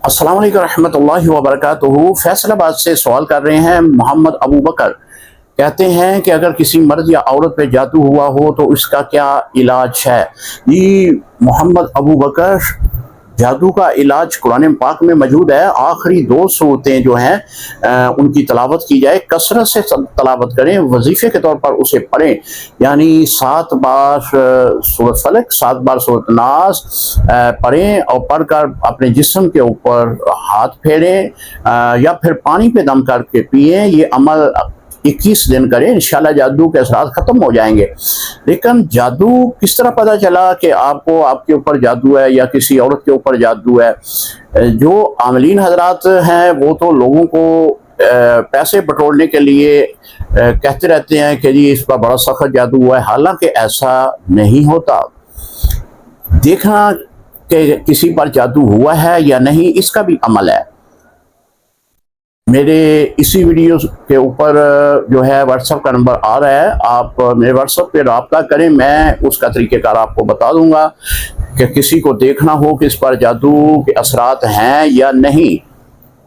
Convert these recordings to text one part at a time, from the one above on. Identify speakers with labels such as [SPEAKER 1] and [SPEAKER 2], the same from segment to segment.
[SPEAKER 1] अस्सलाम वालेकुम रहमतुल्लाहि व बरकातुहू। फैसलाबाद से सवाल कर रहे हैं मोहम्मद अबू बकर। कहते हैं कि अगर किसी मर्द या औरत पे जादू हुआ हो तो इसका क्या इलाज है। जी मोहम्मद अबू बकर, जादू का इलाज कुरान पाक में मौजूद है। आखिरी दो सूरतें जो हैं उनकी तलावत की जाए, कसरत से तलावत करें, वजीफे के तौर पर उसे पढ़ें। यानी 7 बार सूरत फलक, 7 बार सूरत नास पढ़ें और पढ़कर अपने जिस्म के ऊपर हाथ फेरें या फिर पानी पे दम करके पिएं। ये अमल 21 दिन करें, इंशाल्लाह जादू के असरात ख़त्म हो जाएंगे। लेकिन जादू किस तरह पता चला कि आपको आपके ऊपर जादू है या किसी औरत के ऊपर जादू है। जो आमलीन हजरात हैं वो तो लोगों को पैसे बटोरने के लिए कहते रहते हैं कि जी इस पर बड़ा सख्त जादू हुआ है, हालांकि ऐसा नहीं होता। देखना कि किसी पर जादू हुआ है या नहीं, इसका भी अमल है। मेरे इसी वीडियो के ऊपर जो है व्हाट्सएप का नंबर आ रहा है, आप मेरे व्हाट्सएप पे रब्ता करें, मैं उसका तरीक़ेकार आपको बता दूंगा कि किसी को देखना हो कि इस पर जादू के असरात हैं या नहीं।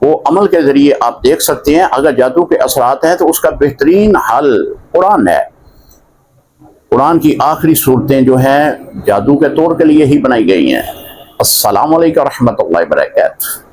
[SPEAKER 1] वो अमल के ज़रिए आप देख सकते हैं। अगर जादू के असरात हैं तो उसका बेहतरीन हल कुरान है। कुरान की आखिरी सूरतें जो हैं जादू के तौर के लिए ही बनाई गई हैं। अस्सलामु अलैकुम रहमतुल्लाहि व बरकातुहू।